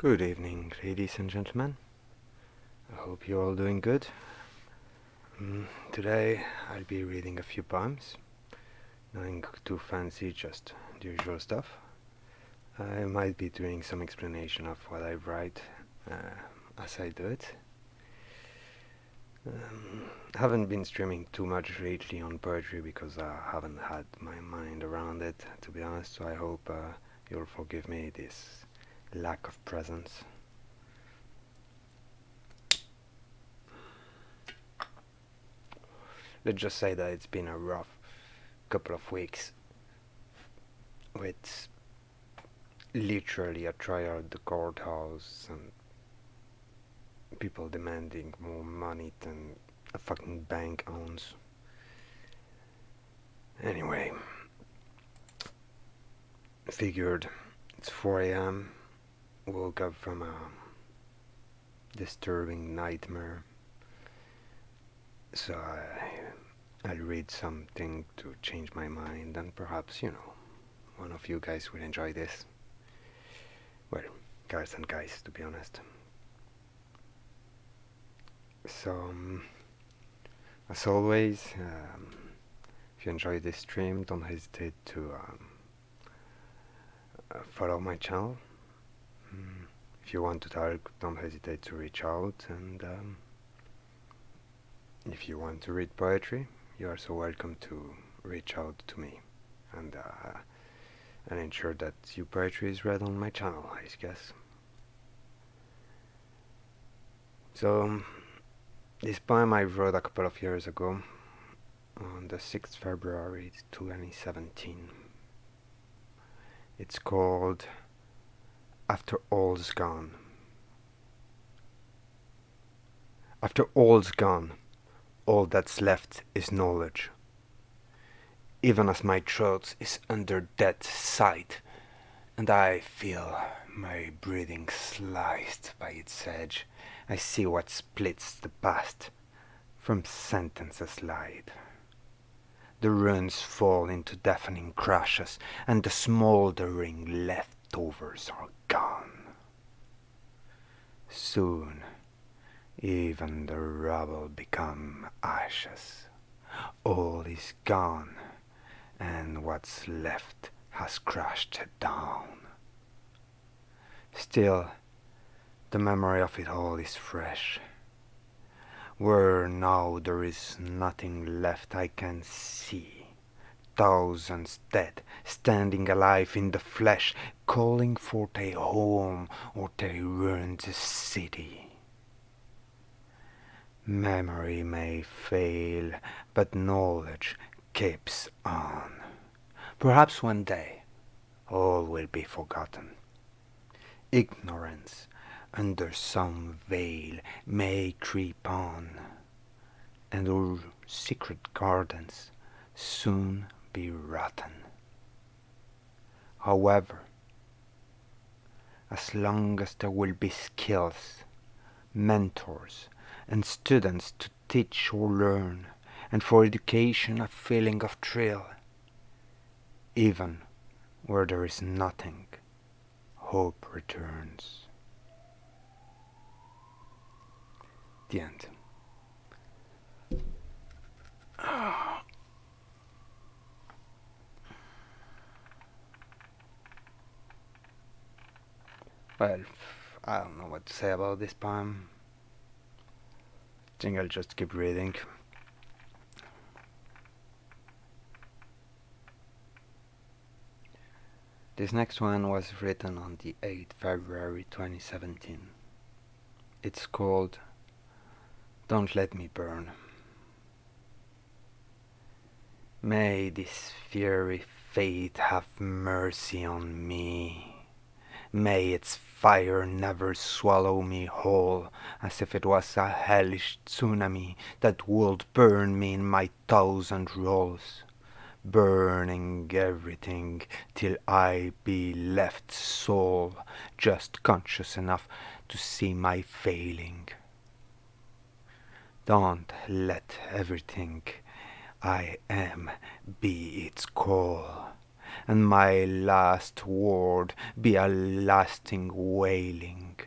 Good evening, ladies and gentlemen. I hope you're all doing good. Today I'll be reading a few poems, nothing too fancy, just the usual stuff. I might be doing some explanation of what I write as I do it. I haven't been streaming too much lately on poetry because I haven't had my mind around it, to be honest, so I hope you'll forgive me this lack of presence. Let's just say that it's been a rough couple of weeks with literally a trial at the courthouse and people demanding more money than a fucking bank owns. Anyway, figured it's 4 a.m. Woke up from a disturbing nightmare, so I'll read something to change my mind, and perhaps, one of you guys will enjoy this. Well, girls and guys, to be honest. So, as always, if you enjoy this stream, don't hesitate to follow my channel. If you want to talk, don't hesitate to reach out, and if you want to read poetry, you are so welcome to reach out to me, and I'll ensure that your poetry is read on my channel, I guess. So, this poem I wrote a couple of years ago, on the 6th February 2017. It's called After All's Gone. After all's gone, all that's left is knowledge. Even as my throat is under dead sight, and I feel my breathing sliced by its edge, I see what splits the past from sentences lied. The runes fall into deafening crashes, and the smouldering leftovers are gone. Soon, even the rubble become ashes. All is gone, and what's left has crashed down. Still, the memory of it all is fresh. Where now there is nothing left I can see. Thousands dead, standing alive in the flesh, calling for their home or their ruined city. Memory may fail, but knowledge keeps on. Perhaps one day all will be forgotten. Ignorance under some veil may creep on, and our secret gardens soon be rotten. However, as long as there will be skills, mentors, and students to teach or learn, and for education a feeling of thrill, even where there is nothing, hope returns. The end. Well, I don't know what to say about this poem. I think I'll just keep reading. This next one was written on the 8th February 2017. It's called Don't Let Me Burn. May this fiery fate have mercy on me. May its fire never swallow me whole, as if it was a hellish tsunami that would burn me in my thousand rolls, burning everything till I be left sole, just conscious enough to see my failing. Don't let everything I am be its call. and my last word be a lasting wailing.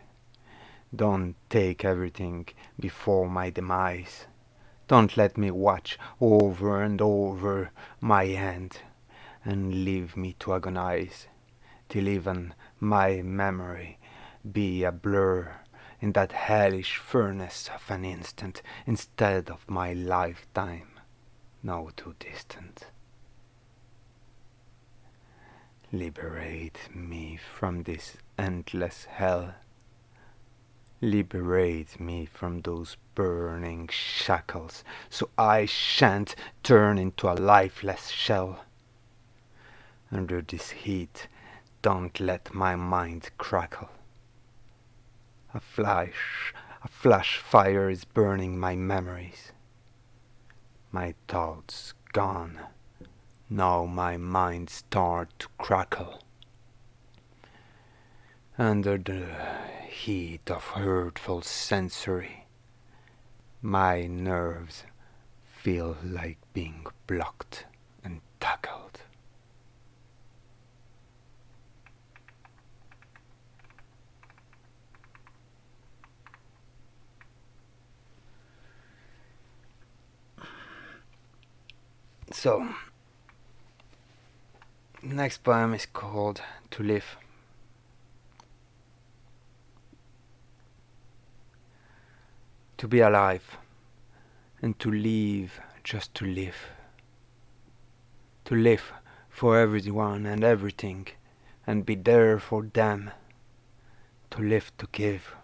Don't take everything before my demise. Don't let me watch over and over my end, and leave me to agonize, till even my memory be a blur in that hellish furnace of an instant, instead of my lifetime, now too distant. Liberate me from this endless hell. Liberate me from those burning shackles, so I shan't turn into a lifeless shell. Under this heat, don't let my mind crackle. A flash fire is burning my memories. My thoughts gone, now my mind start to crackle. Under the heat of hurtful sensory, my nerves feel like being blocked and tackled. So, next poem is called To Live. To be alive, and to live just to live. To live for everyone and everything, and be there for them. To live to give.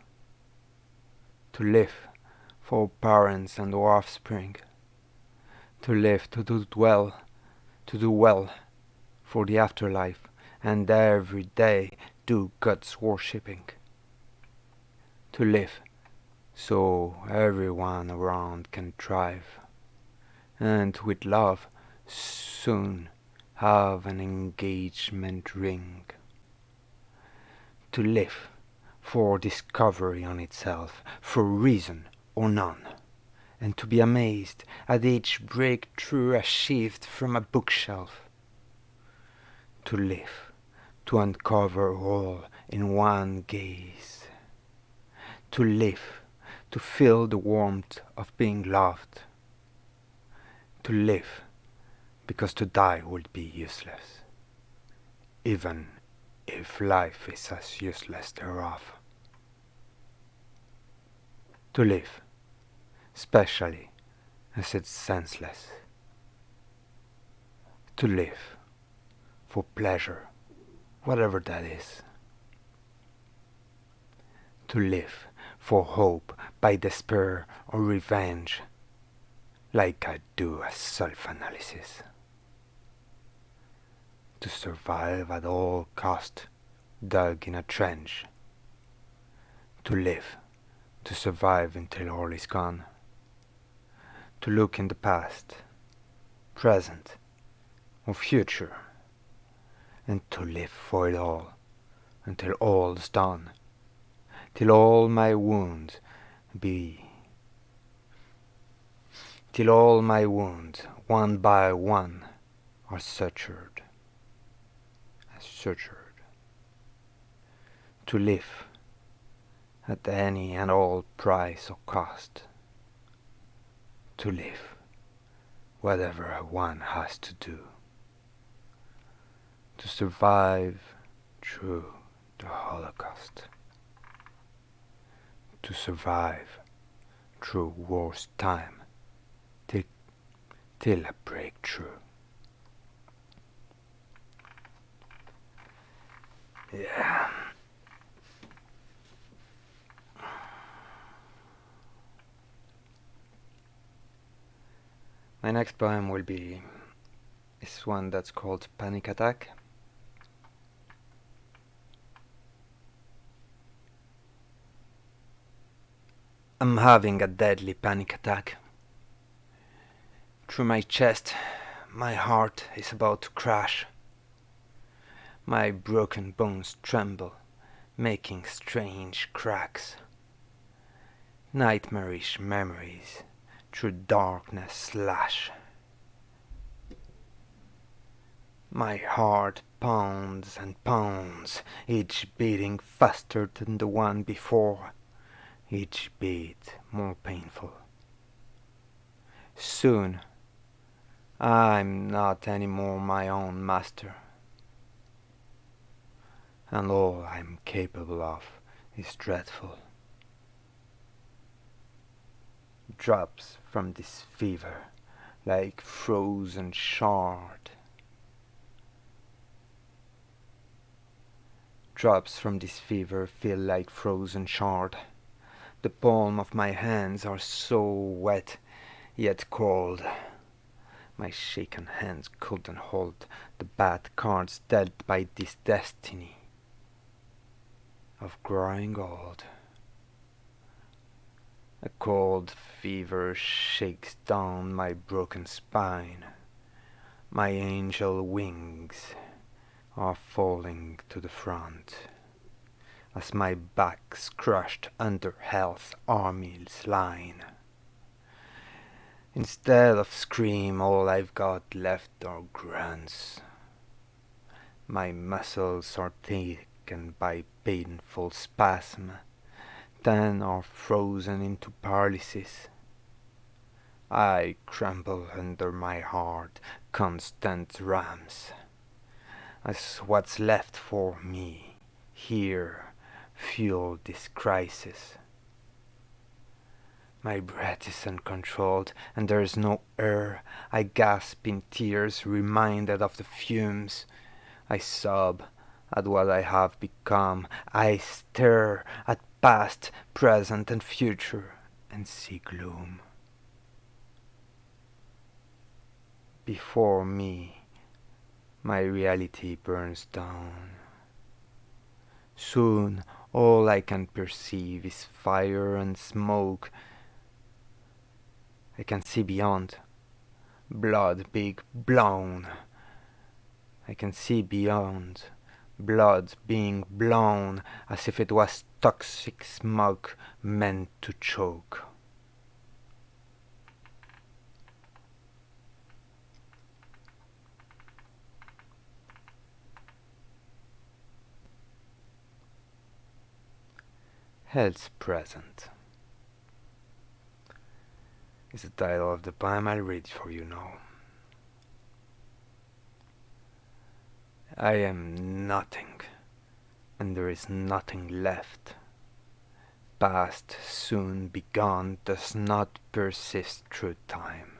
To live for parents and offspring. To live to do well for the afterlife, and every day do God's worshipping. To live so everyone around can thrive, and with love soon have an engagement ring. To live for discovery on itself, for reason or none, and to be amazed at each breakthrough achieved from a bookshelf. To live, to uncover all in one gaze. To live, to feel the warmth of being loved. To live, because to die would be useless, even if life is as useless thereof. To live, especially as it's senseless. To live, for pleasure, whatever that is. To live, for hope by despair or revenge, like I do a self-analysis. To survive at all cost, dug in a trench. To live, to survive until all is gone. To look in the past, present, or future, and to live for it all, until all's done, till all my wounds be, till all my wounds, one by one, are sutured. To live at any and all price or cost. To live whatever one has to do. To survive through the Holocaust. To survive through worst time till a breakthrough. Yeah. My next poem is one that's called Panic Attack. I'm having a deadly panic attack. Through my chest, my heart is about to crash. My broken bones tremble, making strange cracks. Nightmarish memories through darkness slash. My heart pounds and pounds, each beating faster than the one before, each beat more painful. Soon I'm not anymore my own master, and all I'm capable of is dreadful. Drops from this fever like frozen shard. Drops from this fever feel like frozen shard. The palm of my hands are so wet, yet cold. My shaken hands couldn't hold the bad cards dealt by this destiny of growing old. A cold fever shakes down my broken spine. My angel wings are falling to the front as my back's crushed under hell's army's line. Instead of scream, all I've got left are grunts. My muscles are taken by painful spasm, then are frozen into paralysis. I crumble under my hard, constant rams, as what's left for me here fuel this crisis. My breath is uncontrolled, and there is no air. I gasp in tears, reminded of the fumes. I sob at what I have become. I stare at past, present, and future, and see gloom. Before me, my reality burns down. Soon all I can perceive is fire and smoke. I can see beyond, blood being blown. I can see beyond, blood being blown as if it was toxic smoke meant to choke. Hell's Present is the title of the poem I'll read for you now. I am nothing, and there is nothing left. Past, soon begone, does not persist through time.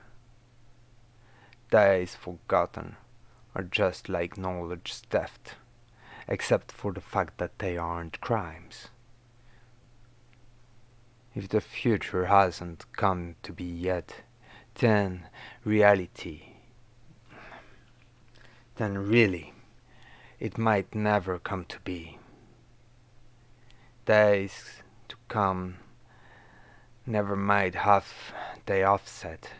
Days forgotten are just like knowledge's theft, except for the fact that they aren't crimes. If the future hasn't come to be yet, then reality, then really, it might never come to be. Days to come never might have they offset,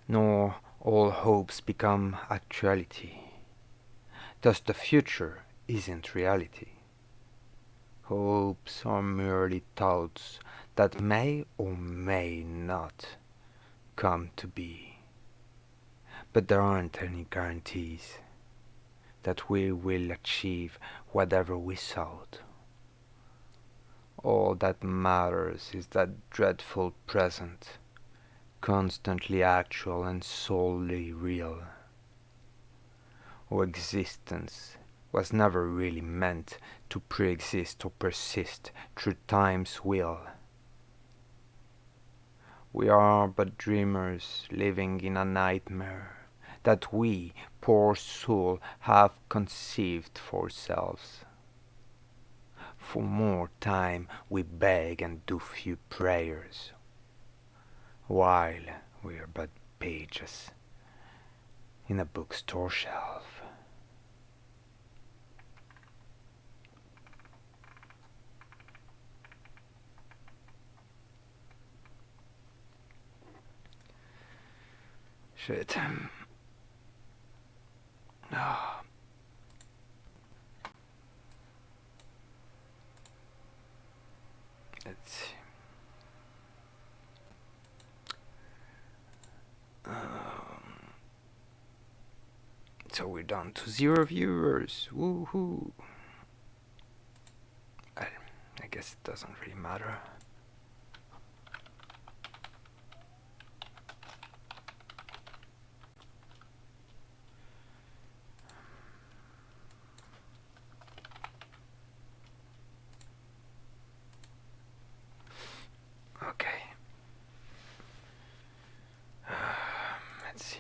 nor all hopes become actuality. Thus the future isn't reality. Hopes are merely thoughts that may or may not come to be. But there aren't any guarantees that we will achieve whatever we sought. All that matters is that dreadful present, constantly actual and solely real. Our existence was never really meant to pre-exist or persist through time's will. We are but dreamers living in a nightmare that we, poor soul, have conceived for ourselves. For more time we beg and do few prayers, while we are but pages in a bookstore shelf. Shit. Ah. Let's see. So we're down to 0 viewers. Woohoo! I guess it doesn't really matter. Okay. Let's see.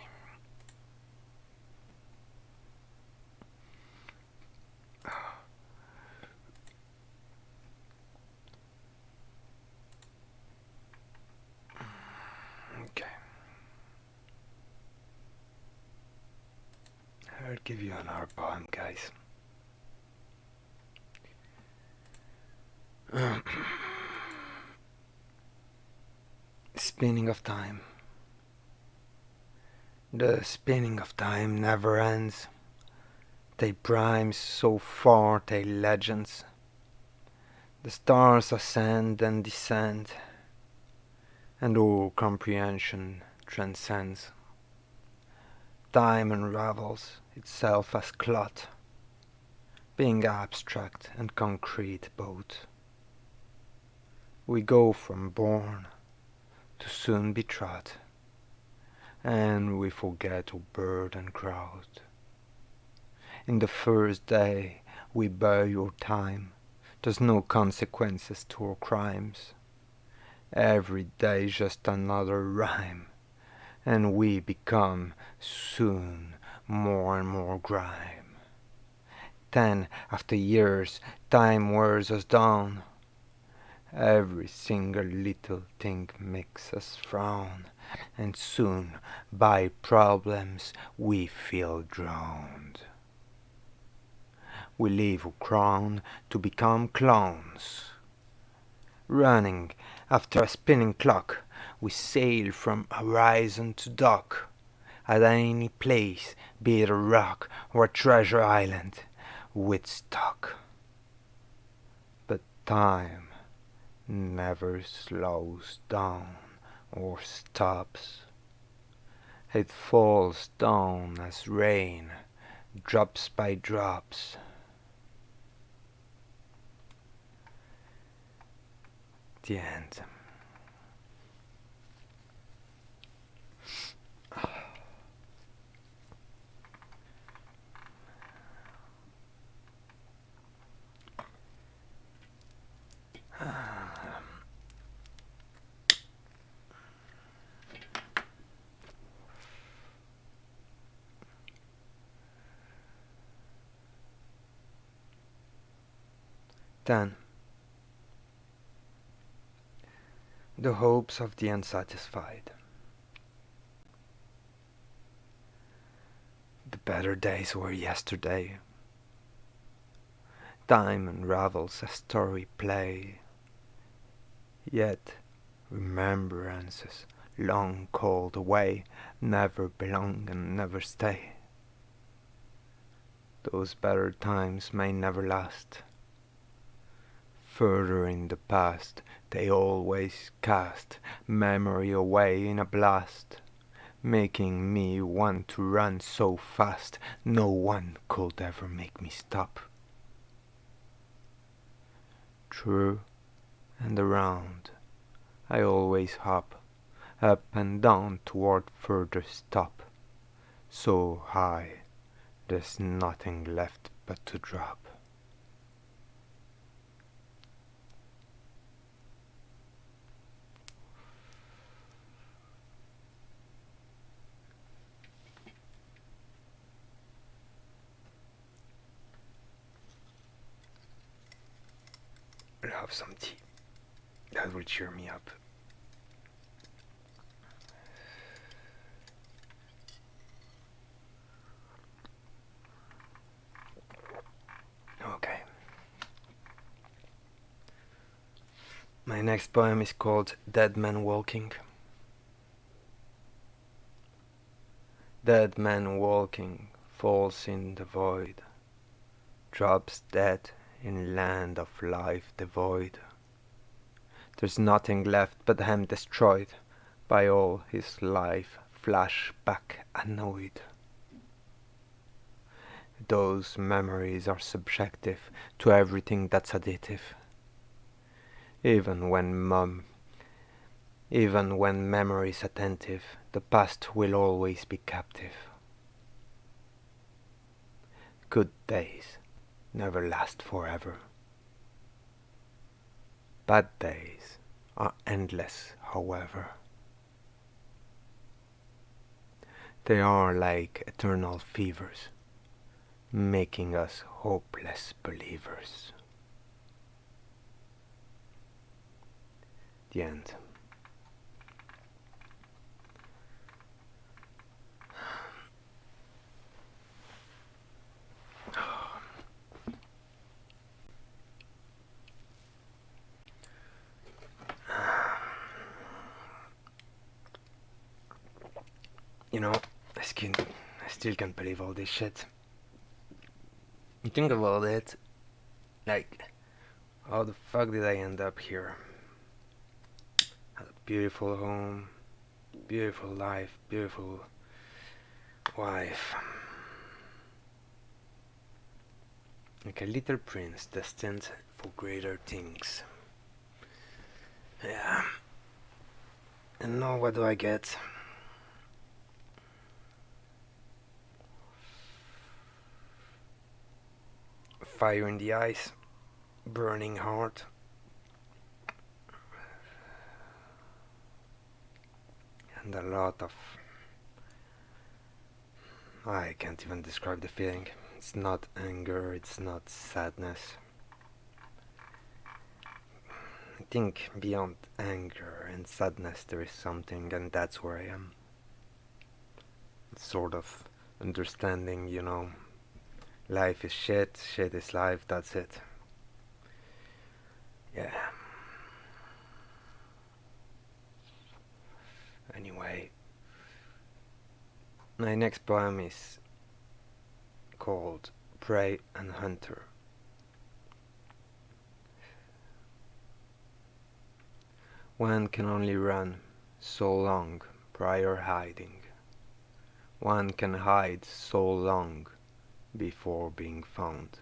Okay. I'll give you another poem, guys. Spinning of time. The spinning of time never ends. They prime so far, they legends. The stars ascend and descend, and all comprehension transcends. Time unravels itself as clot, being abstract and concrete both. We go from born to soon be trod, and we forget our bird and crowd. In the first day we buy your time, there's no consequences to our crimes. Every day just another rhyme, and we become soon more and more grime. Then, after years, time wears us down. Every single little thing makes us frown, and soon, by problems, we feel drowned. We leave our crown to become clowns. Running after a spinning clock, we sail from horizon to dock. At any place, be it a rock or a treasure island, with stock. But time never slows down or stops. It falls down as rain, drops by drops. The end. Then the hopes of the unsatisfied. The better days were yesterday. Time unravels a story play, yet remembrances long called away never belong and never stay. Those better times may never last. Further in the past they always cast memory away in a blast, making me want to run so fast no one could ever make me stop. Through and around I always hop, up and down toward further stop, so high there's nothing left but to drop. I'll have some tea. That will cheer me up. Okay. My next poem is called Dead Man Walking. Dead man walking falls in the void, drops dead in land of life devoid. There's nothing left but him destroyed by all his life flash back annoyed. those memories are subjective to everything that's additive. Even when mum, even when memory is attentive, the past will always be captive. Good days never last forever. Bad days are endless, however. They are like eternal fevers, making us hopeless believers. The end. You know, I still can't believe all this shit. You think about it, like, how the fuck did I end up here? Had a beautiful home, beautiful life, beautiful wife. Like a little prince destined for greater things. Yeah. And now what do I get? Fire in the eyes, burning heart, and a lot of... I can't even describe the feeling. It's not anger, it's not sadness. I think beyond anger and sadness there is something, and that's where I am. It's sort of understanding, you know, life is shit, shit is life, that's it. Yeah. Anyway, my next poem is called Prey and Hunter. One can only run so long prior hiding. One can hide so long before being found.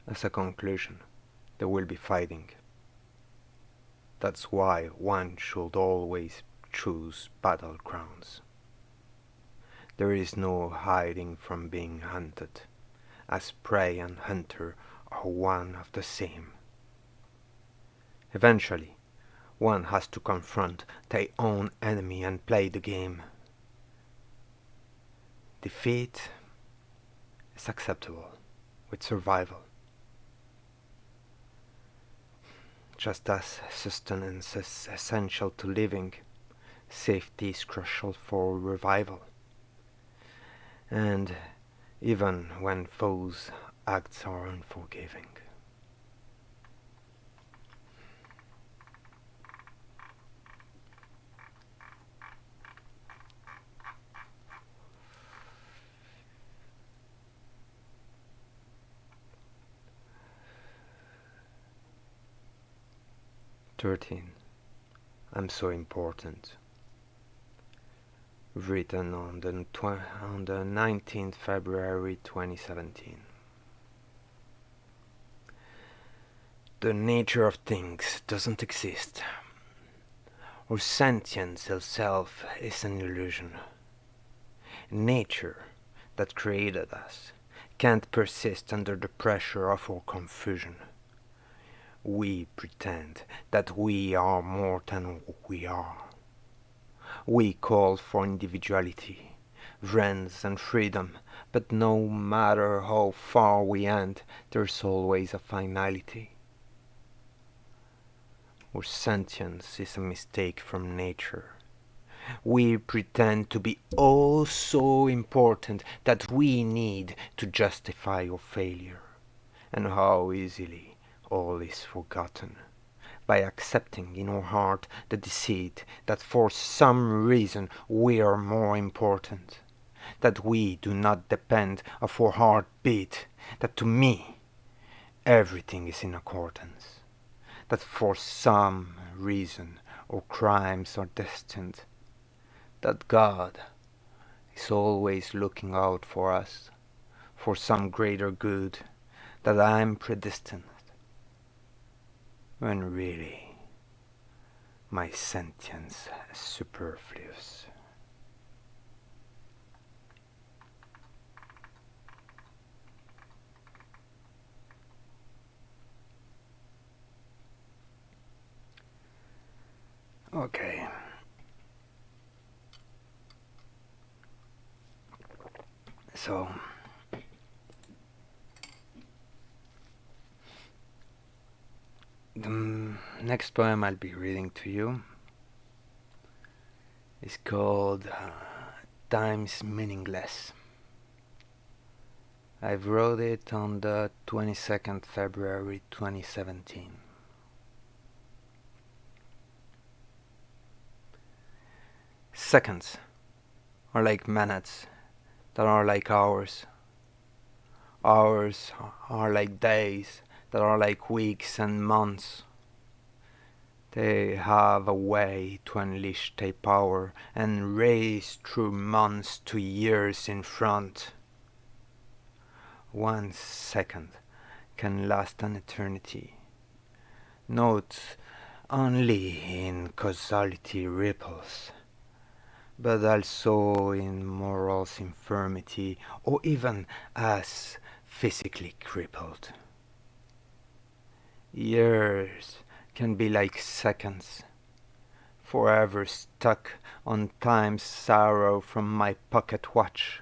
As a conclusion, there will be fighting. That's why one should always choose battlegrounds. There is no hiding from being hunted, as prey and hunter are one of the same. Eventually, one has to confront their own enemy and play the game. Defeat is acceptable with survival. Just as sustenance is essential to living, safety is crucial for revival. And even when foes' acts are unforgiving. "13. I'm so important." Written on the 19th February 2017. The nature of things doesn't exist. Our sentience itself is an illusion. Nature that created us can't persist under the pressure of our confusion. We pretend that we are more than we are. We call for individuality, friends and freedom, but no matter how far we end, there's always a finality. Our sentience is a mistake from nature. We pretend to be oh so important that we need to justify our failure, and how easily all is forgotten by accepting in our heart the deceit that for some reason we are more important, that we do not depend on our heartbeat, that to me everything is in accordance, that for some reason our crimes are destined, that God is always looking out for us, for some greater good, that I'm predestined, when really my sentience is superfluous. Okay. So, the next poem I'll be reading to you is called Time's Meaningless. I've wrote it on the 22nd February 2017. Seconds are like minutes that are like hours. Hours are like days that are like weeks and months. They have a way to unleash their power and race through months to years in front. 1 second can last an eternity. Note only in causality ripples, but also in moral's infirmity, or even as physically crippled. Years can be like seconds, forever stuck on time's sorrow from my pocket watch,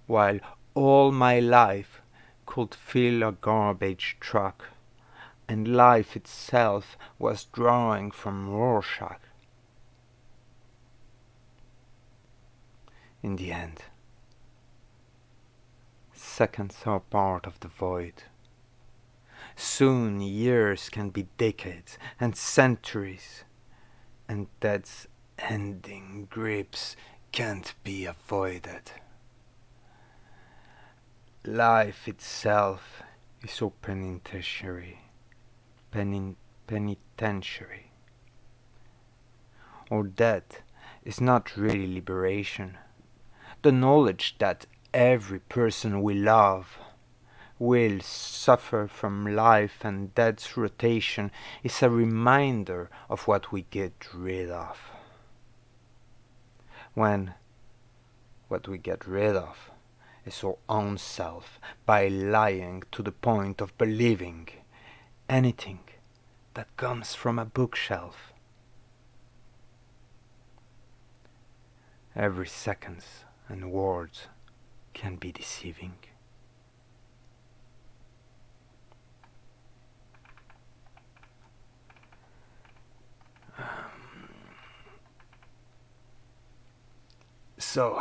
while all my life could fill a garbage truck, and life itself was drawing from Rorschach. In the end, seconds are part of the void. Soon years can be decades and centuries, and death's ending grips can't be avoided. Life itself is so penitentiary, penitentiary. Or death is not really liberation. The knowledge that every person we love will suffer from life and death's rotation is a reminder of what we get rid of. When what we get rid of is our own self, by lying to the point of believing anything that comes from a bookshelf. Every seconds and words can be deceiving. So,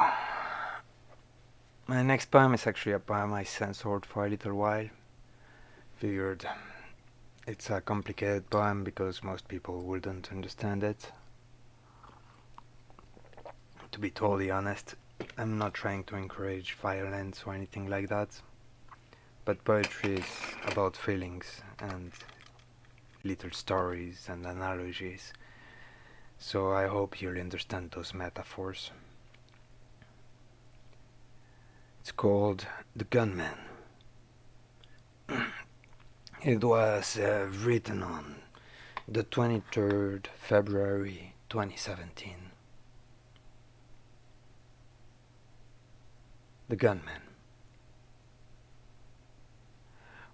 my next poem is actually a poem I censored for a little while. Figured it's a complicated poem because most people wouldn't understand it. To be totally honest, I'm not trying to encourage violence or anything like that, but poetry is about feelings and little stories and analogies, so I hope you'll understand those metaphors. It's called The Gunman. It was written on the 23rd February 2017. The Gunman.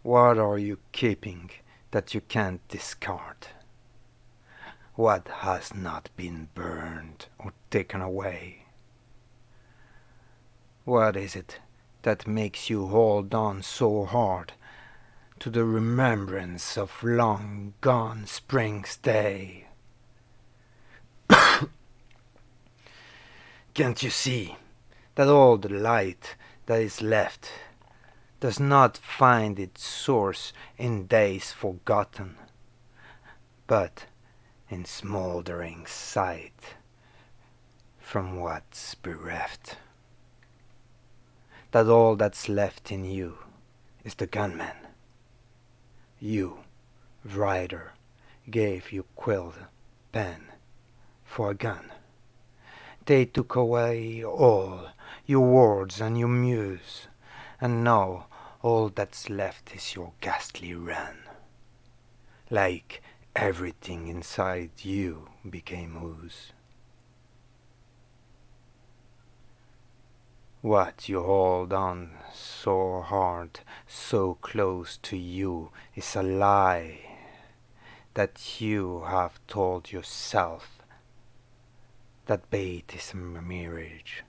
What are you keeping that you can't discard? What has not been burned or taken away? What is it that makes you hold on so hard to the remembrance of long gone spring's day? Can't you see that all the light that is left does not find its source in days forgotten, but in smouldering sight from what's bereft? That all that's left in you is the gunman. You, writer, gave you quill, pen, for a gun. They took away all your words and your muse, And now all that's left is your ghastly run. Like everything inside you became ooze. What you hold on so hard, so close to you, is a lie that you have told yourself. That bait is a mirage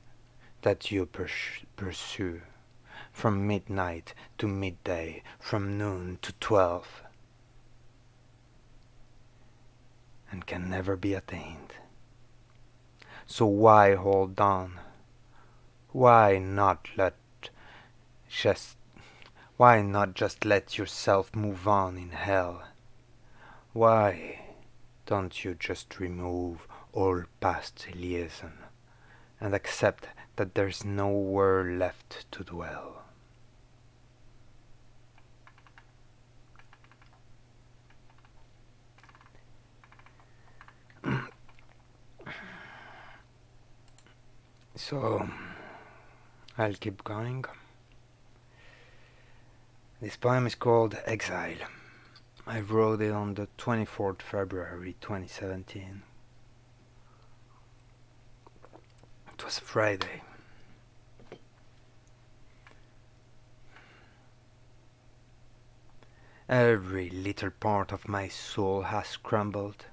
that you pursue from midnight to midday, from noon to 12, and can never be attained. So why hold on? Why not just why not just let yourself move on in hell? Why don't you just remove all past liaison and accept that there's nowhere left to dwell? So I'll keep going. This poem is called Exile. I wrote it on the 24th February 2017. It was a Friday. Every little part of my soul has crumbled,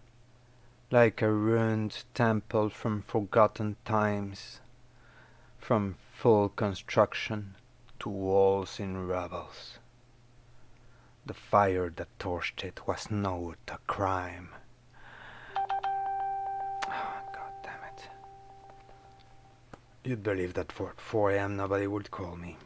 like a ruined temple from forgotten times, from full construction to walls in rubble. The fire that torched it was not a crime. God damn it. You'd believe that for 4 a.m. nobody would call me.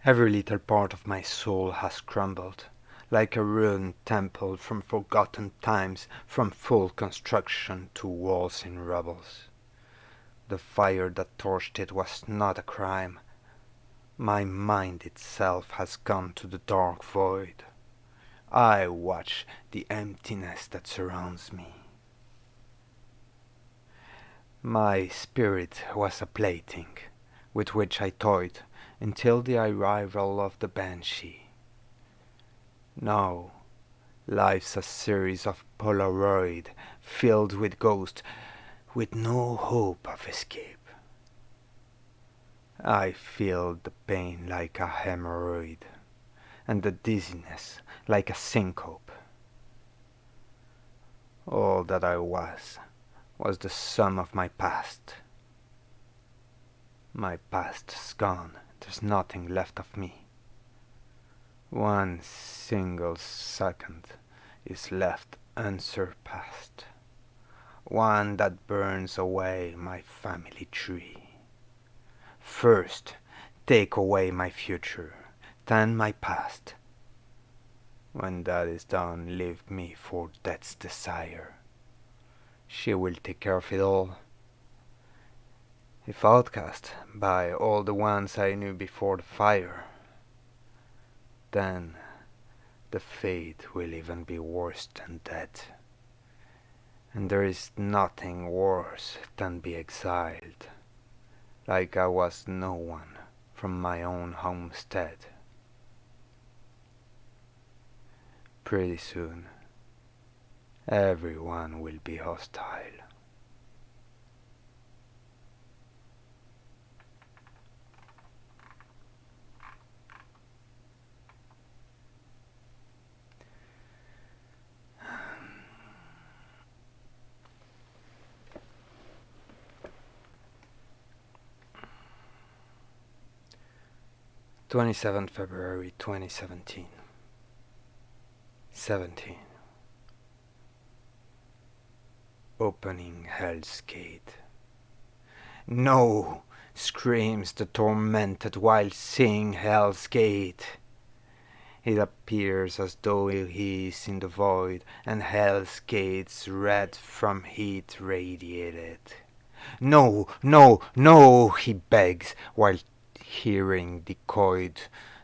Every little part of my soul has crumbled, like a ruined temple from forgotten times, from full construction to walls in rubble. The fire that torched it was not a crime. My mind itself has gone to the dark void. I watch the emptiness that surrounds me. My spirit was a plaything with which I toyed until the arrival of the Banshee. Now, life's a series of Polaroid filled with ghosts, with no hope of escape. I feel the pain like a hemorrhoid, and the dizziness like a syncope. All that I was the sum of my past. My past's gone, there's nothing left of me. One single second is left unsurpassed, one that burns away my family tree. First, take away my future, then my past. When that is done, leave me for death's desire. She will take care of it all. If outcast by all the ones I knew before the fire, then the fate will even be worse than death. And there is nothing worse than be exiled, like I was no one from my own homestead. Pretty soon, everyone will be hostile. February 27, 2017. 17. Opening Hell's Gate. No! Screams the tormented while seeing Hell's Gate. It appears as though he is in the void, and Hell's Gate's red from heat radiated. No, no, no, he begs, while hearing decoyed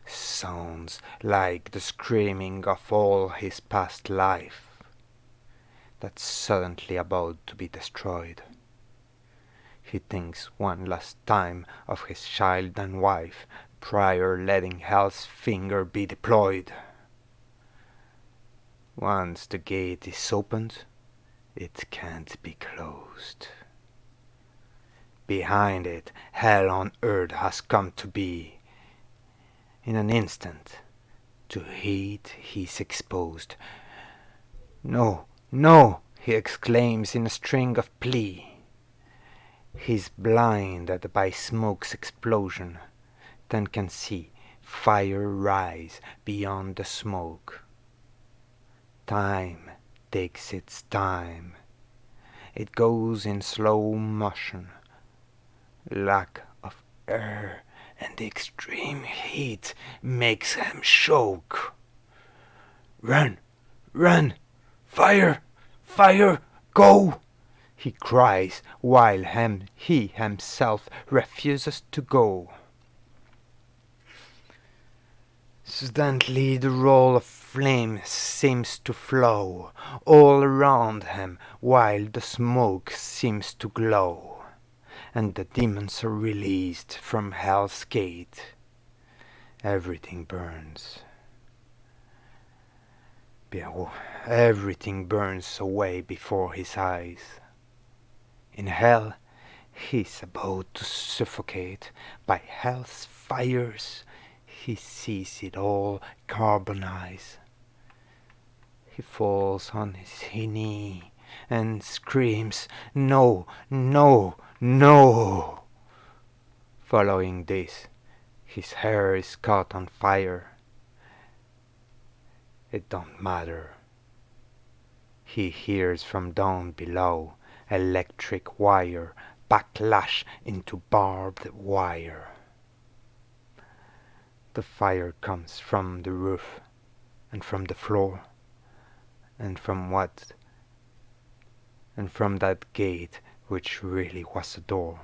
sounds like the screaming of all his past life. that's suddenly about to be destroyed. He thinks one last time of his child and wife prior letting hell's finger be deployed. Once the gate is opened, it can't be closed. Behind it, hell on earth has come to be. In an instant, to heat he's exposed. No, no, he exclaims in a string of plea. He's blinded by smoke's explosion, then can see fire rise beyond the smoke. Time takes its time. It goes in slow motion. Lack of air and the extreme heat makes him choke. Run! Run! Fire! Fire! Go! He cries while he himself refuses to go. Suddenly the roll of flame seems to flow all around him while the smoke seems to glow, and the demons are released from Hell's Gate. Everything burns. Everything burns away before his eyes. In hell, he's about to suffocate by hell's fires. He sees it all carbonize. He falls on his knee and screams, "No, no, no!" Following this, his hair is caught on fire. It don't matter. He hears from down below electric wire backlash into barbed wire. The fire comes from the roof and from the floor and from that gate which really was a door.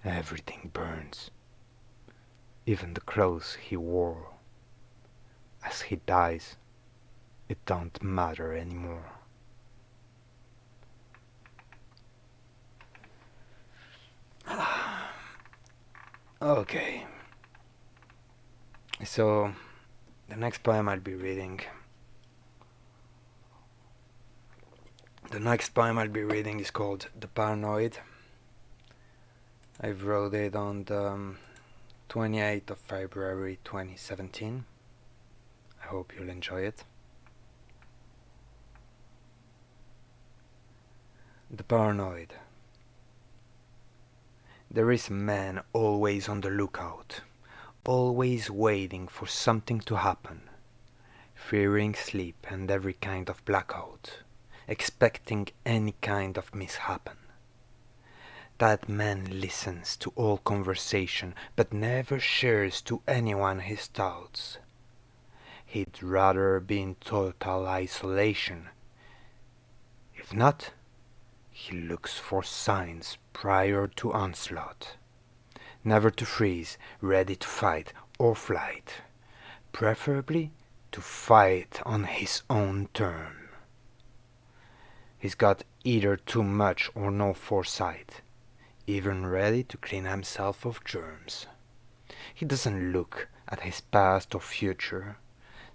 Everything burns, even the clothes he wore. As he dies, it don't matter anymore. Okay, so the next poem I'll be reading. Is called The Paranoid. I wrote it on the 28th of February 2017. I hope you'll enjoy it. The Paranoid. There is a man always on the lookout, always waiting for something to happen, fearing sleep and every kind of blackout, expecting any kind of mishappen. That man listens to all conversation, but never shares to anyone his thoughts. He'd rather be in total isolation. If not, he looks for signs prior to onslaught. Never to freeze, ready to fight or flight. Preferably to fight on his own term. He's got either too much or no foresight, even ready to clean himself of germs. He doesn't look at his past or future.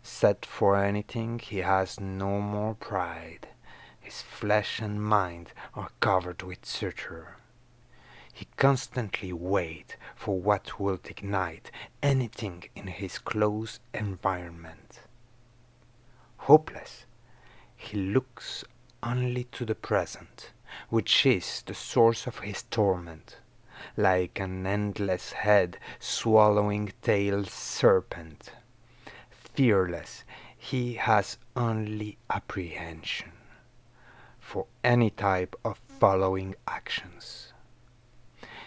Set for anything, he has no more pride. His flesh and mind are covered with suture. He constantly waits for what will ignite anything in his close environment. Hopeless, he looks only to the present, which is the source of his torment, like an endless head swallowing tailed serpent. Fearless, he has only apprehension for any type of following actions.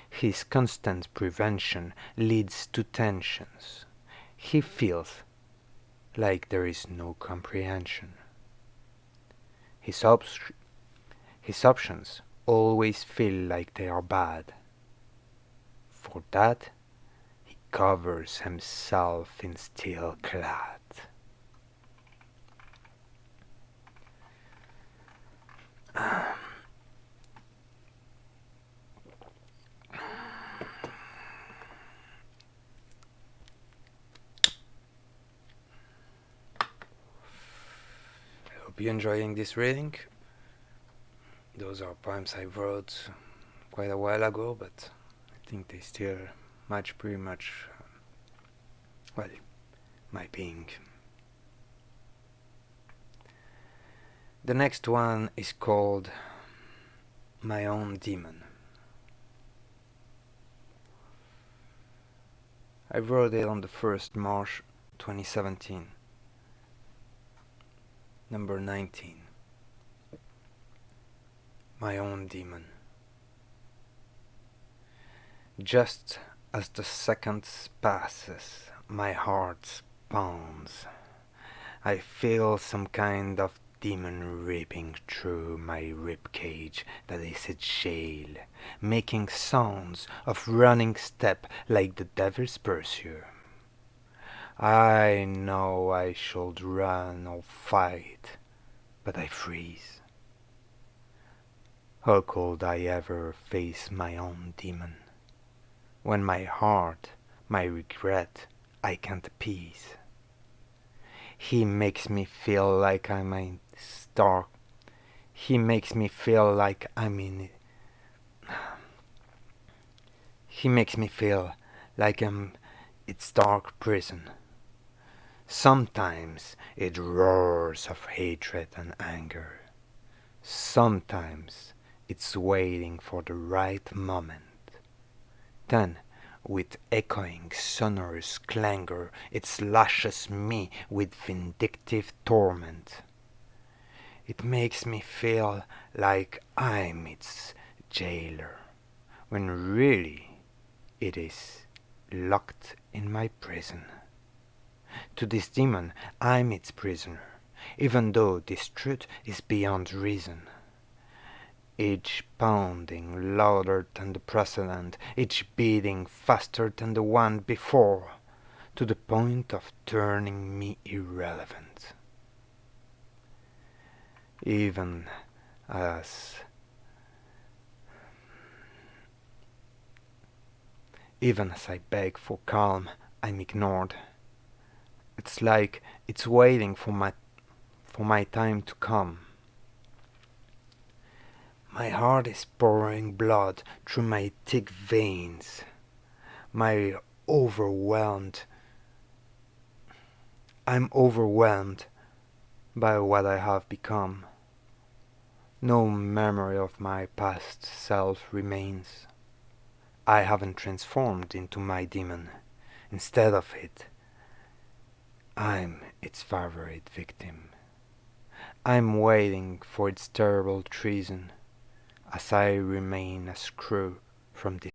His constant prevention leads to tensions. He feels like there is no comprehension. His options always feel like they are bad. For that, he covers himself in steel clad. you enjoying this reading. Those are poems I wrote quite a while ago, but I think they still match pretty much, well, my being. The next one is called My Own Demon. I wrote it on the 1st March 2017, number 19. My own demon. Just as the seconds passes, my heart pounds. I feel some kind of demon ripping through my rib cage that is a jail, making sounds of running step like the devil's pursuer. I know I should run or fight, but I freeze. How could I ever face my own demon, when my heart, my regret, I can't appease? He makes me feel like I'm a star. He makes me feel like I'm in. He makes me feel like I'm its dark prison. Sometimes it roars of hatred and anger. Sometimes it's waiting for the right moment. Then, with echoing sonorous clangor, it slashes me with vindictive torment. It makes me feel like I'm its jailer, when really it is locked in my prison. To this demon, I'm its prisoner, even though this truth is beyond reason. Each pounding louder than the precedent, each beating faster than the one before, to the point of turning me irrelevant. Even as I beg for calm, I'm ignored. It's like it's waiting for my time to come. My heart is pouring blood through my thick veins. My overwhelmed I'm overwhelmed by what I have become. No memory of my past self remains. I haven't transformed into my demon. Instead of it, I'm its favorite victim. I'm waiting for its terrible treason as I remain a screw from this.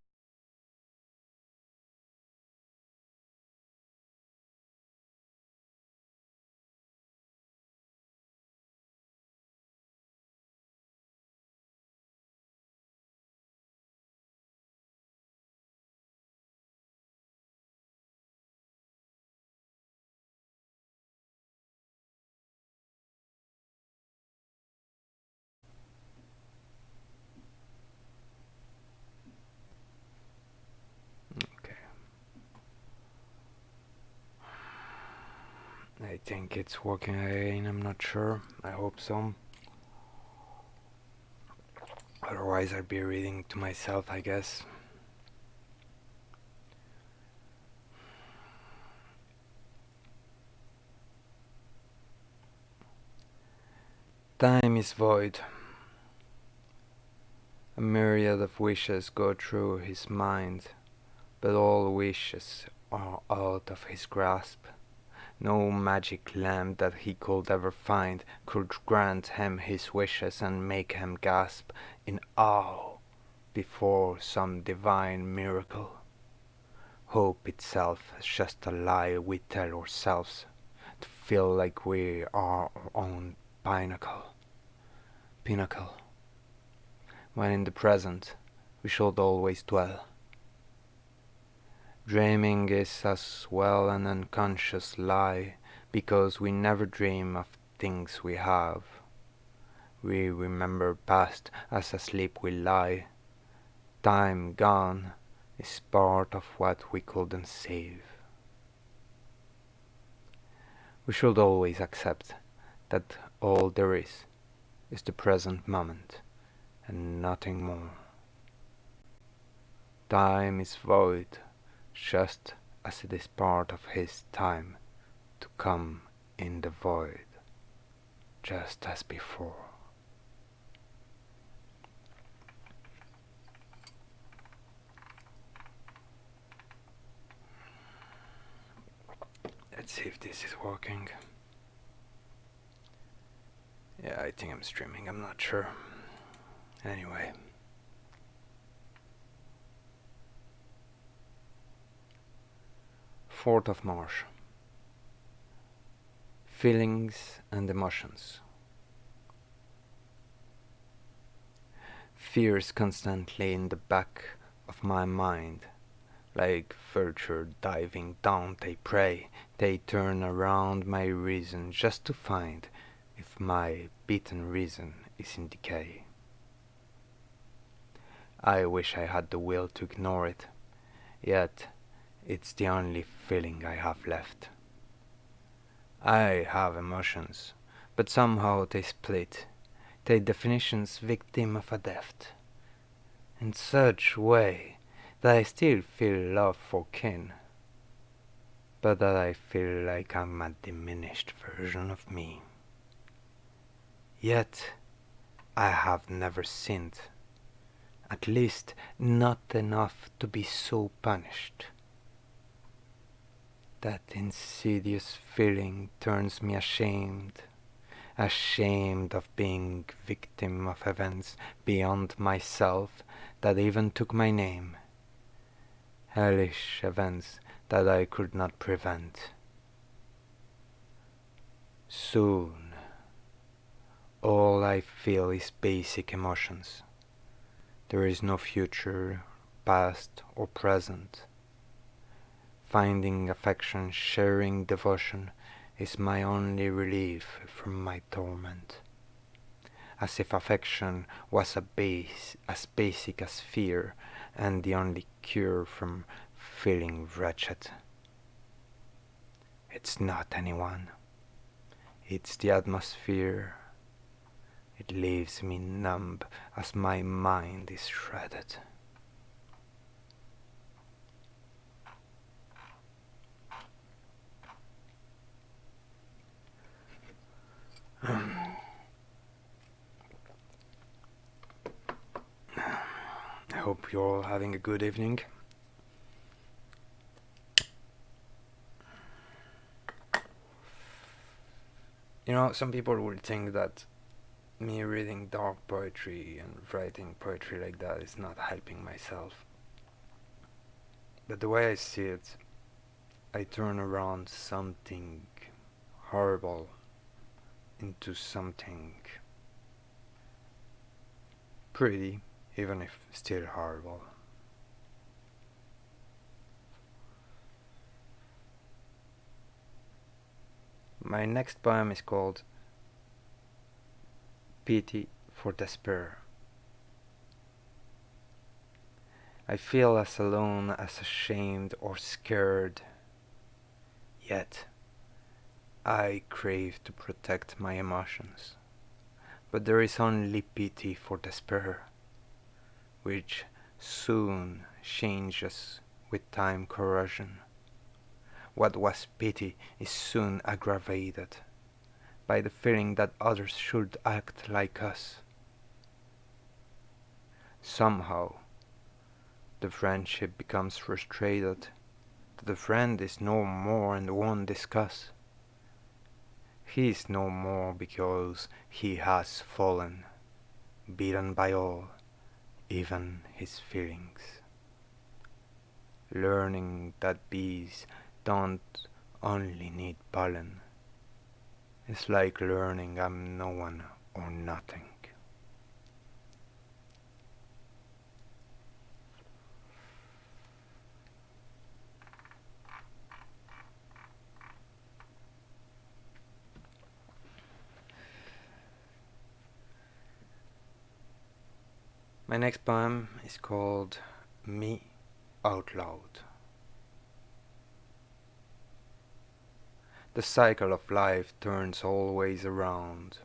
Okay. I think it's working again, I'm not sure. I hope so. Otherwise, I'd be reading to myself, I guess. Time is void. A myriad of wishes go through his mind, but all wishes are out of his grasp. No magic lamp that he could ever find could grant him his wishes and make him gasp in awe before some divine miracle. Hope itself is just a lie we tell ourselves to feel like we are our own pinnacle. When in the present we should always dwell. Dreaming is as well an unconscious lie, because we never dream of things we have. We remember past as asleep we lie. Time gone is part of what we couldn't save. We should always accept that All there is the present moment, and nothing more. Time is void, just as it is part of his time to come in the void, just as before. Let's see if this is working. Yeah, I think I'm streaming, I'm not sure. Anyway. Fourth of March. Feelings and emotions. Fears constantly in the back of my mind. Like vulture diving down they prey, they turn around my reason just to find if my beaten reason is in decay. I wish I had the will to ignore it, yet it's the only feeling I have left. I have emotions, but somehow they split, they definitions victim of a theft. In such way that I still feel love for kin, but that I feel like I'm a diminished version of me. Yet I have never sinned, at least not enough to be so punished. That insidious feeling turns me ashamed, ashamed of being victim of events beyond myself that even took my name, hellish events that I could not prevent. Soon, all I feel is basic emotions. There is no future, past, or present. Finding affection, sharing devotion is my only relief from my torment. As if affection was as basic as fear and the only cure from feeling wretched. It's not anyone. It's the atmosphere. It leaves me numb as my mind is shredded. I hope you're all having a good evening. You know, some people would think that me reading dark poetry and writing poetry like that is not helping myself. But the way I see it, I turn around something horrible into something pretty, even if still horrible. My next poem is called Pity for Despair. I feel as alone, as ashamed or scared, yet I crave to protect my emotions. But there is only pity for despair, which soon changes with time corrosion. What was pity is soon aggravated by the feeling that others should act like us. Somehow, the friendship becomes frustrated, that the friend is no more and won't discuss. He is no more because he has fallen, beaten by all, even his feelings. Learning that bees don't only need pollen is like learning I'm no one or nothing. My next poem is called Me Out Loud. The cycle of life turns always around,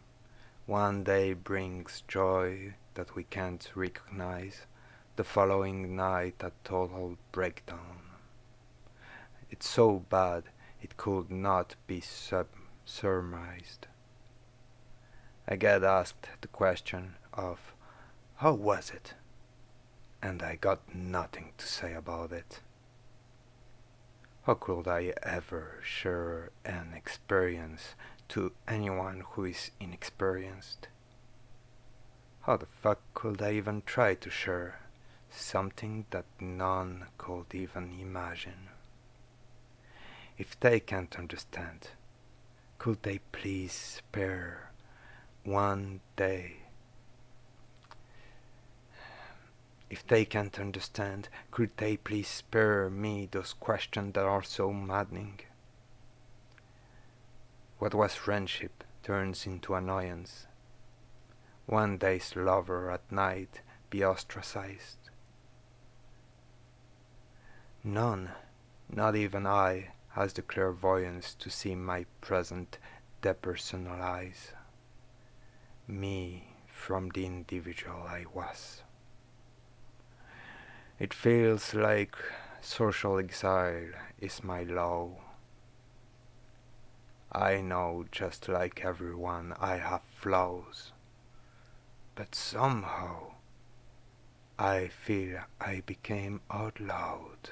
One day brings joy that we can't recognize, the following night a total breakdown. It's so bad it could not be surmised. I get asked the question of how was it? And I got nothing to say about it. How could I ever share an experience to anyone who is inexperienced? How the fuck could I even try to share something that none could even imagine? If they can't understand, could they please spare one day? If they can't understand, could they please spare me those questions that are so maddening? What was friendship turns into annoyance. One day's lover at night be ostracized. None, not even I, has the clairvoyance to see my present depersonalize me from the individual I was. It feels like social exile is my law. I know, just like everyone, I have flaws, but somehow I feel I became outlawed.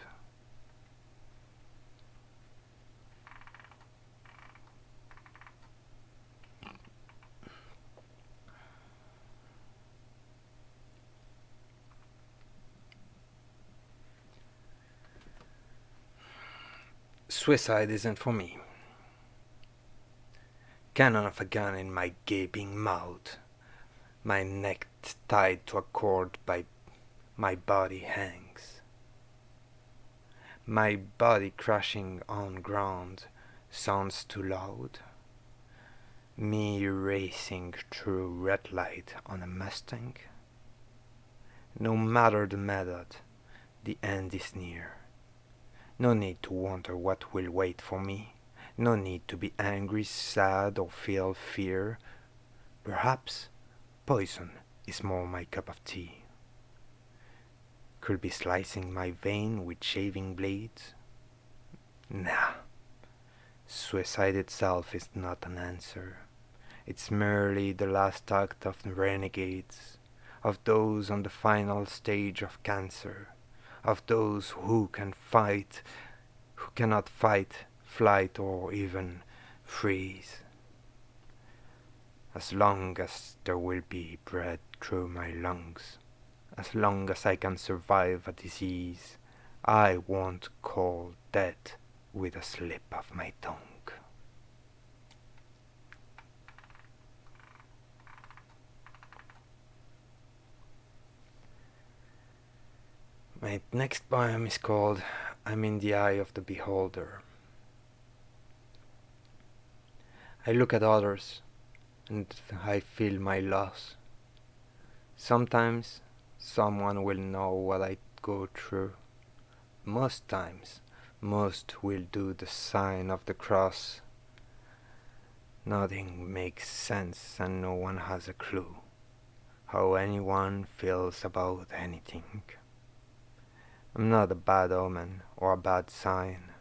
Suicide isn't for me. Cannon of a gun in my gaping mouth, my neck tied to a cord by my body hangs. My body crashing on ground sounds too loud. Me racing through red light on a Mustang. No matter the method, the end is near. No need to wonder what will wait for me. No need to be angry, sad, or feel fear. Perhaps poison is more my cup of tea. Could be slicing my vein with shaving blades? Nah. Suicide itself is not an answer. It's merely the last act of the renegades, of those on the final stage of cancer, of those who cannot fight, flight, or even freeze. As long as there will be breath through my lungs, as long as I can survive a disease, I won't call death with a slip of my tongue. My next poem is called I'm in the Eye of the Beholder. I look at others and I feel my loss. Sometimes someone will know what I go through. Most times, most will do the sign of the cross. Nothing makes sense and no one has a clue how anyone feels about anything. I'm not a bad omen or a bad sign.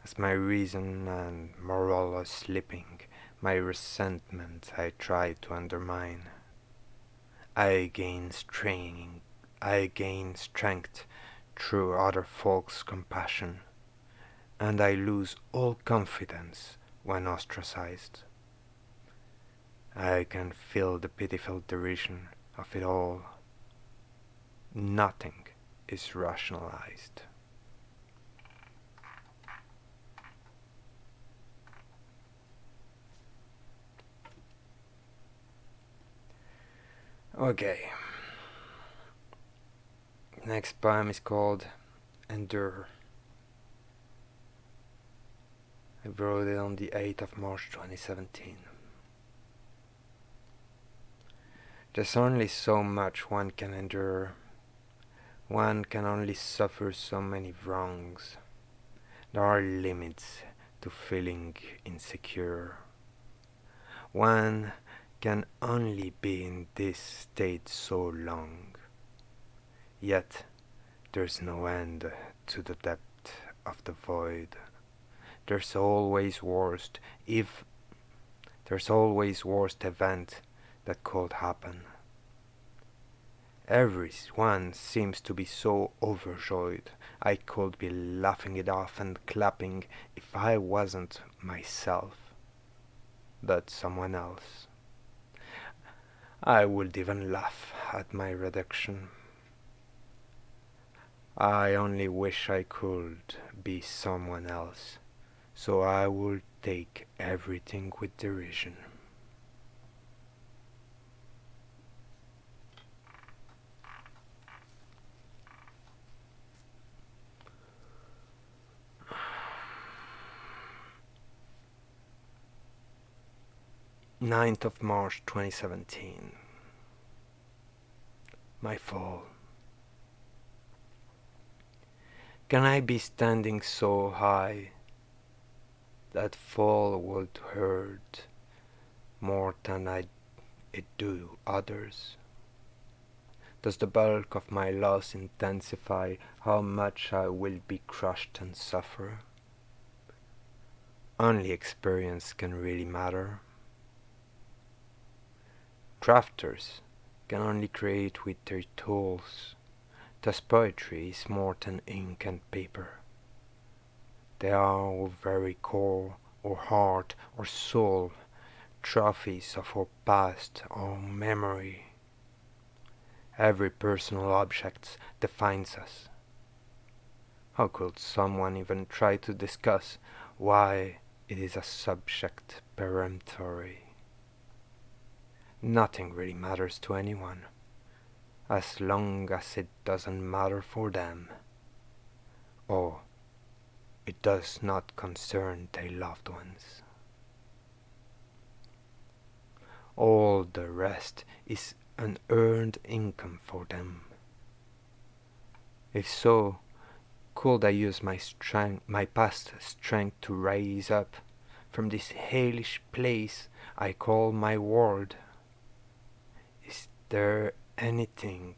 As my reason and moral are slipping, my resentment I try to undermine. I gain strength through other folks' compassion, and I lose all confidence when ostracized. I can feel the pitiful derision of it all. Nothing is rationalized. Okay. Next poem is called Endure. I wrote it on the 8th of March 2017. There's only so much one can endure. One can only suffer so many wrongs. There are limits to feeling insecure. One can only be in this state so long, yet there's no end to the depth of the void. There's always worst if there's always worst event that could happen. Everyone seems to be so overjoyed. I could be laughing it off and clapping if I wasn't myself, but someone else. I would even laugh at my reduction. I only wish I could be someone else, so I would take everything with derision. Ninth of March 2017. My fall. Can I be standing so high that fall would hurt more than it do others? Does the bulk of my loss intensify how much I will be crushed and suffer? Only experience can really matter. Crafters can only create with their tools. Thus poetry is more than ink and paper. They are our very core, or heart, or soul, trophies of our past, our memory. Every personal object defines us. How could someone even try to discuss why it is a subject peremptory? Nothing really matters to anyone, as long as it doesn't matter for them, or it does not concern their loved ones. All the rest is unearned income for them. If so, could I use my past strength to rise up from this hellish place I call my world? Is there anything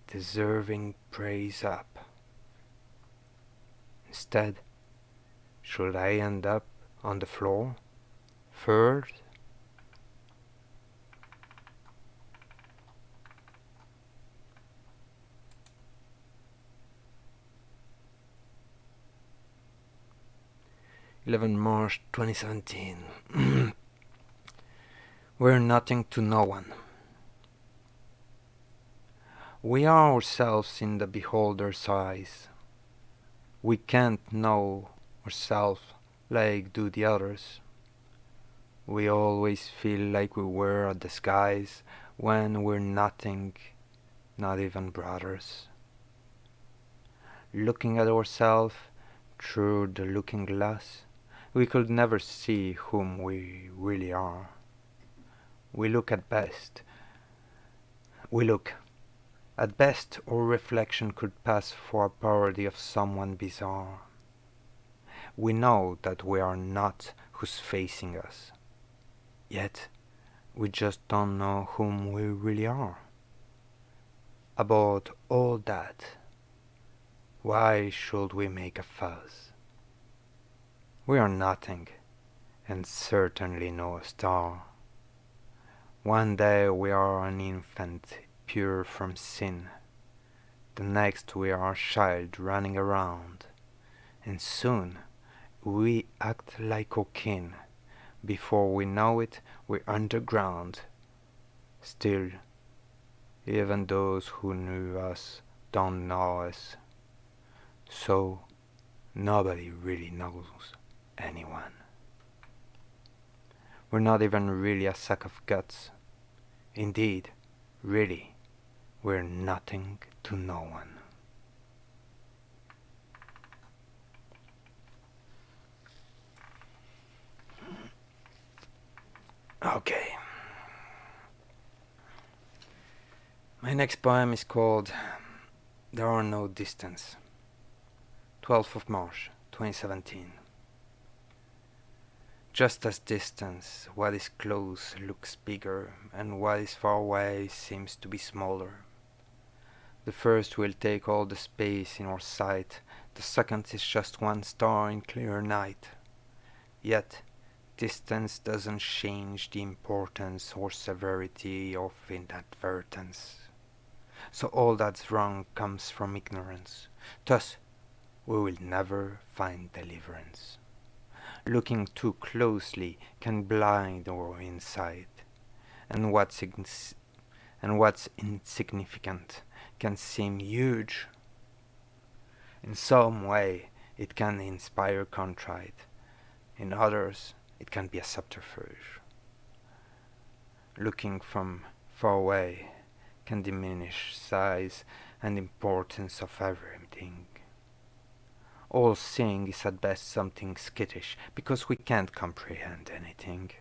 deserving praise up? Instead, should I end up on the floor, third? March 11, 2017. We're nothing to no one. We are ourselves in the beholder's eyes. We can't know ourselves like do the others. We always feel like we wear a disguise when we're nothing, not even brothers. Looking at ourselves through the looking glass, we could never see whom we really are. We look at best. At best, our reflection could pass for a parody of someone bizarre. We know that we are not who's facing us. Yet, we just don't know whom we really are. About all that, why should we make a fuss? We are nothing, and certainly no star. One day we are an infant pure from sin. The next we are a child running around. And soon we act like our kin. Before we know it, we're underground. Still, even those who knew us don't know us. So, nobody really knows anyone. We're not even really a sack of guts. Indeed, really, we're nothing to no one. Okay. My next poem is called There Are No Distance. 12th of March, 2017. Just as distance, what is close looks bigger, and what is far away seems to be smaller. The first will take all the space in our sight, the second is just one star in clear night. Yet, distance doesn't change the importance or severity of inadvertence. So all that's wrong comes from ignorance. Thus, we will never find deliverance. Looking too closely can blind our insight, and what's insignificant can seem huge. In some way, it can inspire contrite. In others, it can be a subterfuge. Looking from far away can diminish size and importance of everything. All seeing is at best something skittish, because we can't comprehend anything.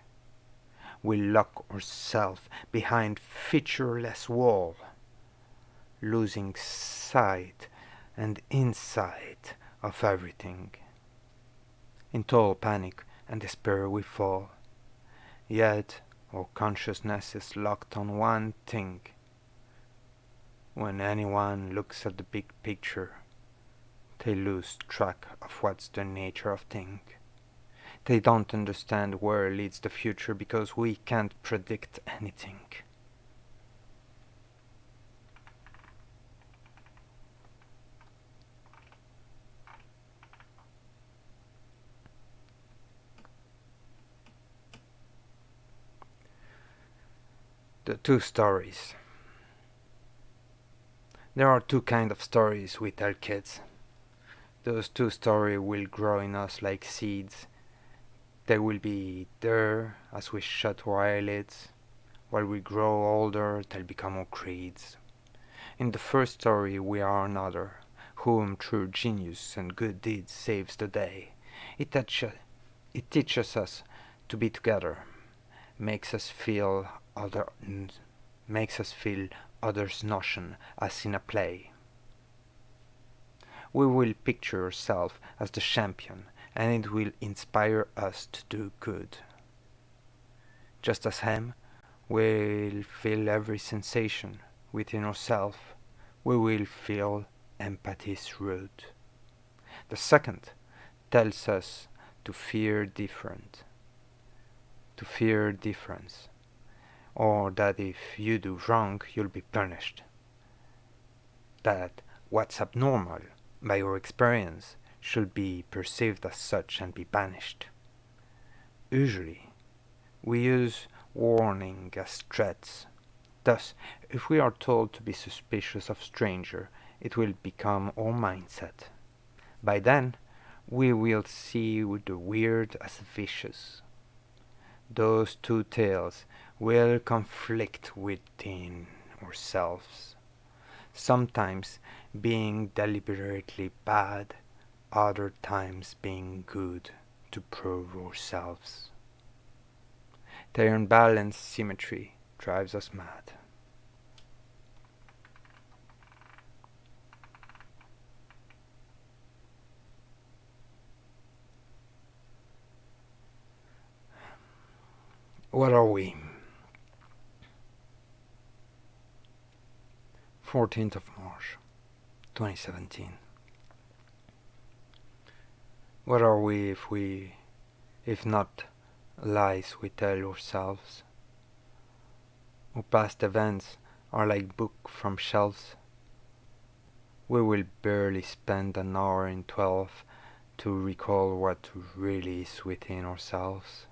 We lock ourselves behind featureless wall, losing sight and insight of everything. In total panic and despair we fall, yet our consciousness is locked on one thing. When anyone looks at the big picture, they lose track of what's the nature of things. They don't understand where leads the future because we can't predict anything. The two stories. There are two kinds of stories we tell kids. Those two stories will grow in us like seeds. They will be there as we shut our eyelids. While we grow older, they'll become our creeds. In the first story, we are another, whom through genius and good deeds saves the day. It teaches us to be together, makes us feel others' notion as in a play. We will picture ourselves as the champion, and it will inspire us to do good. Just as him, we'll feel every sensation within ourselves. We will feel empathy's root. The second tells us to fear difference, or that if you do wrong, you'll be punished. That what's abnormal by your experience should be perceived as such and be banished. Usually, we use warning as threats. Thus, if we are told to be suspicious of stranger, it will become our mindset. By then, we will see the weird as vicious. Those two tales will conflict within ourselves, sometimes being deliberately bad, other times being good to prove ourselves. Their unbalanced symmetry drives us mad. What are we? 14th of March, 2017. What are we if not lies we tell ourselves? Our past events are like books from shelves. We will barely spend an hour in 12 to recall what really is within ourselves.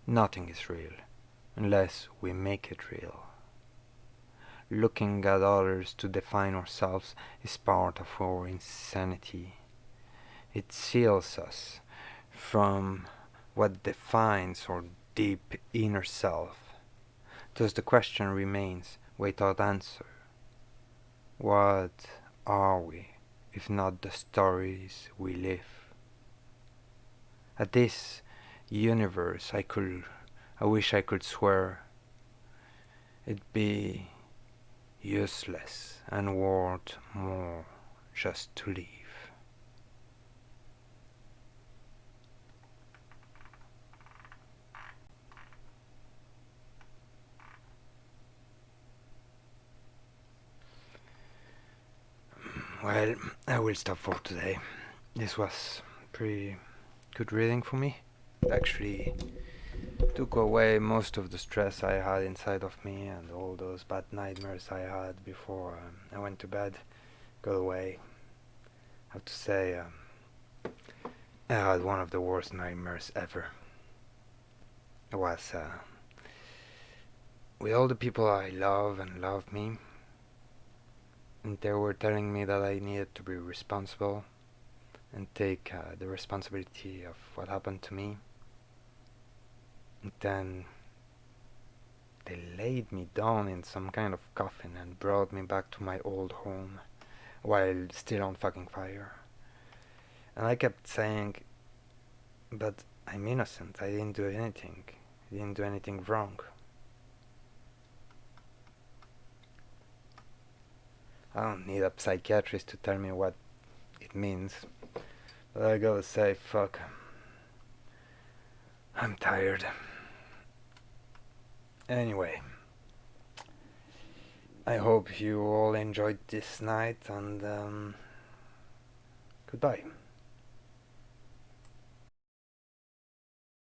Nothing is real unless we make it real. Looking at others to define ourselves is part of our insanity. It seals us from what defines our deep inner self. Thus the question remains without answer. What are we, if not the stories we live? At this universe I wish I could swear it'd be useless and worth more just to live. Well, I will stop for today. This was pretty good reading for me. It actually took away most of the stress I had inside of me and all those bad nightmares I had before I went to bed. Got away. I have to say, I had one of the worst nightmares ever. It was with all the people I love and love me, and they were telling me that I needed to be responsible and take the responsibility of what happened to me. And then they laid me down in some kind of coffin and brought me back to my old home while still on fucking fire. And I kept saying, but I'm innocent, I didn't do anything. I didn't do anything wrong. I don't need a psychiatrist to tell me what it means. But I gotta say, fuck. I'm tired. Anyway, I hope you all enjoyed this night and goodbye.